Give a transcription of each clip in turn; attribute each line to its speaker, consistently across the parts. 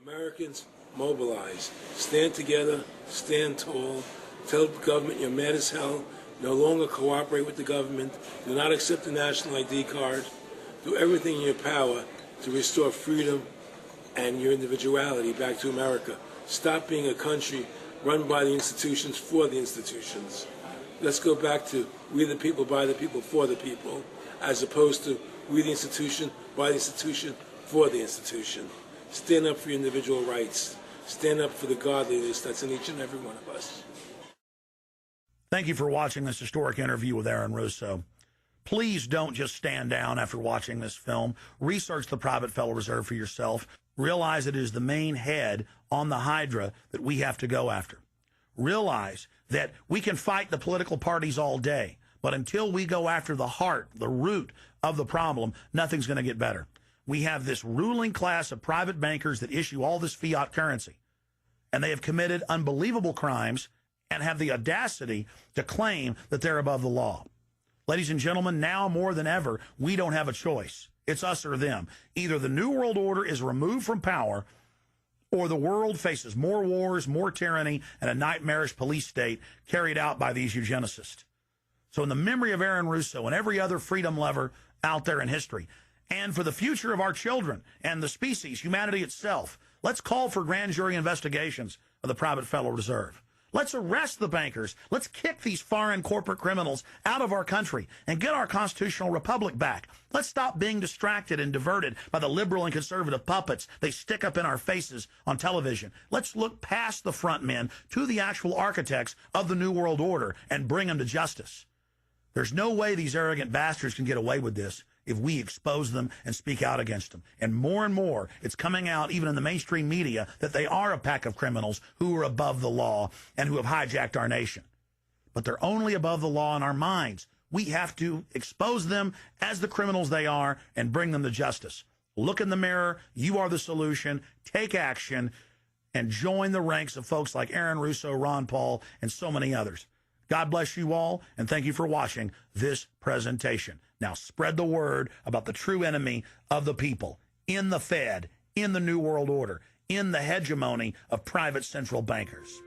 Speaker 1: Americans, mobilize. Stand together, stand tall. Tell the government you're mad as hell. No longer cooperate with the government. Do not accept the national ID card. Do everything in your power to restore freedom and your individuality back to America. Stop being a country run by the institutions for the institutions. Let's go back to we the people, by the people, for the people, as opposed to we the institution, by the institution, for the institution. Stand up for your individual rights. Stand up for the godliness that's in each and every one of us.
Speaker 2: Thank you for watching this historic interview with Aaron Russo. Please don't just stand down after watching this film. Research the Private Federal Reserve for yourself. Realize it is the main head on the Hydra that we have to go after. Realize that we can fight the political parties all day, but until we go after the heart, the root of the problem, nothing's going to get better. We have this ruling class of private bankers that issue all this fiat currency, and they have committed unbelievable crimes and have the audacity to claim that they're above the law. Ladies and gentlemen, now more than ever, we don't have a choice. It's us or them. Either the New World Order is removed from power, or the world faces more wars, more tyranny, and a nightmarish police state carried out by these eugenicists. So in the memory of Aaron Russo and every other freedom lover out there in history, and for the future of our children and the species, humanity itself, let's call for grand jury investigations of the Private Federal Reserve. Let's arrest the bankers. Let's kick these foreign corporate criminals out of our country and get our constitutional republic back. Let's stop being distracted and diverted by the liberal and conservative puppets they stick up in our faces on television. Let's look past the front men to the actual architects of the New World Order and bring them to justice. There's no way these arrogant bastards can get away with this if we expose them and speak out against them. And more, it's coming out even in the mainstream media that they are a pack of criminals who are above the law and who have hijacked our nation. But they're only above the law in our minds. We have to expose them as the criminals they are and bring them to justice. Look in the mirror. You are the solution. Take action and join the ranks of folks like Aaron Russo, Ron Paul, and so many others. God bless you all, and thank you for watching this presentation. Now spread the word about the true enemy of the people in the Fed, in the New World Order, in the hegemony of private central bankers.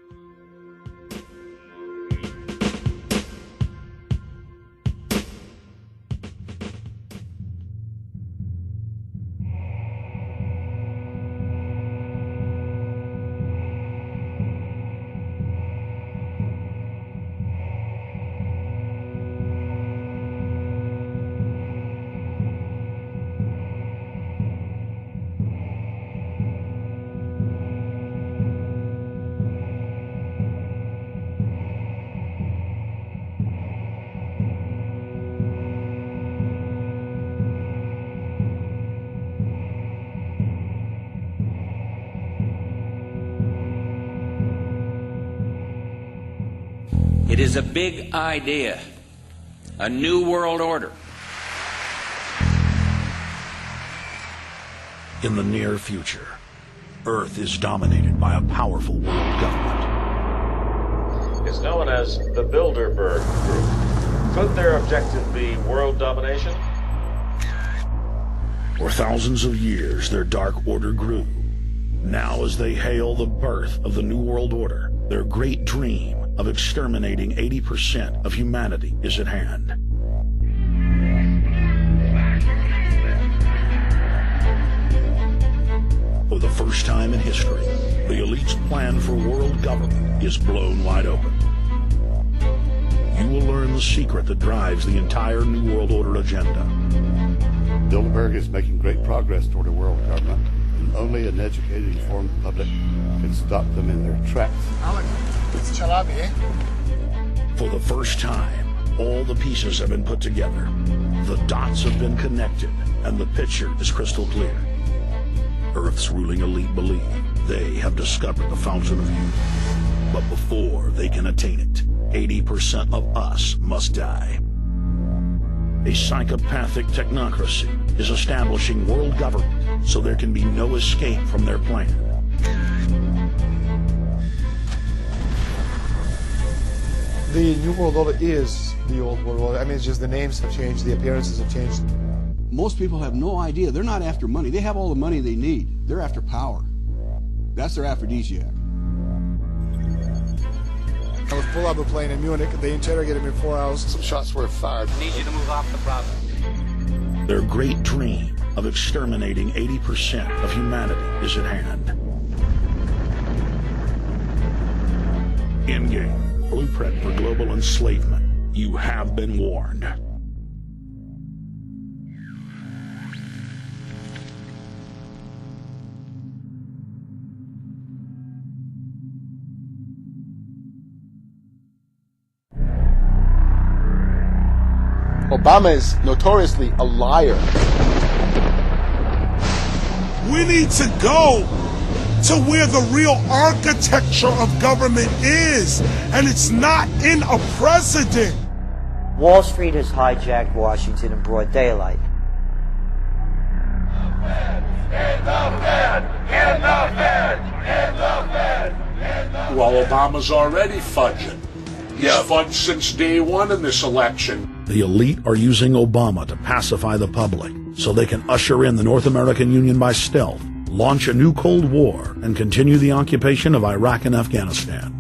Speaker 3: It is a big idea, a new world order.
Speaker 2: In the near future, Earth is dominated by a powerful world government.
Speaker 4: It's known as the Bilderberg Group. Could their objective be world domination?
Speaker 2: For thousands of years, their dark order grew. Now, as they hail the birth of the New World Order, their great dream of exterminating 80% of humanity is at hand. For the first time in history, the elite's plan for world government is blown wide open. You will learn the secret that drives the entire New World Order agenda.
Speaker 5: Bilderberg is making great progress toward a world government, and only an educated, informed public can stop them in their tracks.
Speaker 6: Alex, it's Chalabi, eh?
Speaker 2: For the first time, all the pieces have been put together. The dots have been connected, and the picture is crystal clear. Earth's ruling elite believe they have discovered the fountain of youth. But before they can attain it, 80% of us must die. A psychopathic technocracy is establishing world government so there can be no escape from their plan.
Speaker 6: The New World Order is the old world order. I mean, it's just the names have changed, the appearances have changed.
Speaker 7: Most people have no idea. They're not after money. They have all the money they need. They're after power. That's their aphrodisiac.
Speaker 6: I was pulled out of a plane in Munich. They interrogated me 4 hours. Some shots were fired.
Speaker 8: I need you to move off the property.
Speaker 2: Their great dream of exterminating 80% of humanity is at hand. Endgame, blueprint for global enslavement. You have been warned.
Speaker 6: Obama is notoriously a liar.
Speaker 9: We need to go to where the real architecture of government is, and it's not in a president.
Speaker 10: Wall Street has hijacked Washington in broad daylight.
Speaker 9: Well, Obama's already fudging. He's fudged since day one in this election.
Speaker 2: The elite are using Obama to pacify the public so they can usher in the North American Union by stealth, launch a new Cold War, and continue the occupation of Iraq and Afghanistan.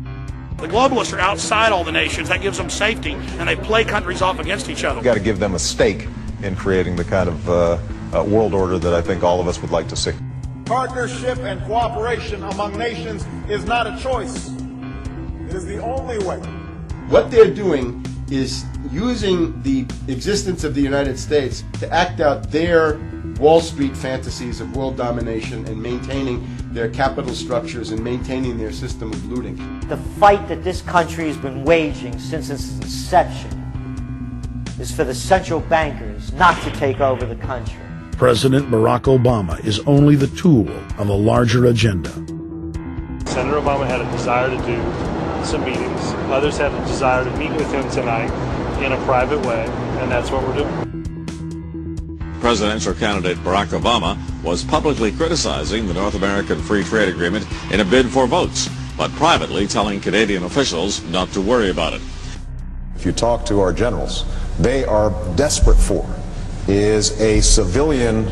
Speaker 11: The globalists are outside all the nations. That gives them safety, and they play countries off against each other.
Speaker 12: We've got to give them a stake in creating the kind of world order that I think all of us would like to see.
Speaker 13: Partnership and cooperation among nations is not a choice. It is the only way.
Speaker 14: What they're doing is using the existence of the United States to act out their Wall Street fantasies of world domination and maintaining their capital structures and maintaining their system of looting.
Speaker 10: The fight that this country has been waging since its inception is for the central bankers not to take over the country.
Speaker 2: President Barack Obama is only the tool of a larger agenda.
Speaker 15: Senator Obama had a desire to do some meetings. Others have a desire to meet with him tonight in a private way, and that's what we're doing.
Speaker 16: Presidential candidate Barack Obama was publicly criticizing the North American Free Trade Agreement in a bid for votes, but privately telling Canadian officials not to worry about it.
Speaker 12: If you talk to our generals, they are desperate for is a civilian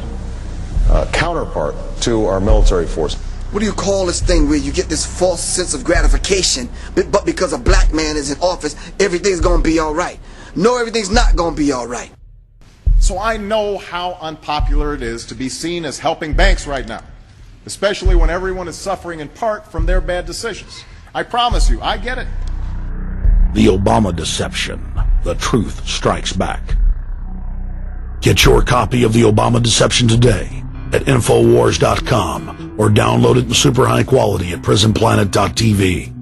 Speaker 12: counterpart to our military force.
Speaker 17: What do you call this thing where you get this false sense of gratification, but because a black man is in office, everything's gonna be all right? No, everything's not gonna be all right.
Speaker 13: So I know how unpopular it is to be seen as helping banks right now, especially when everyone is suffering in part from their bad decisions. I promise you, I get it.
Speaker 2: The Obama deception. The truth strikes back. Get your copy of The Obama Deception today at Infowars.com or download it in super high quality at prisonplanet.tv.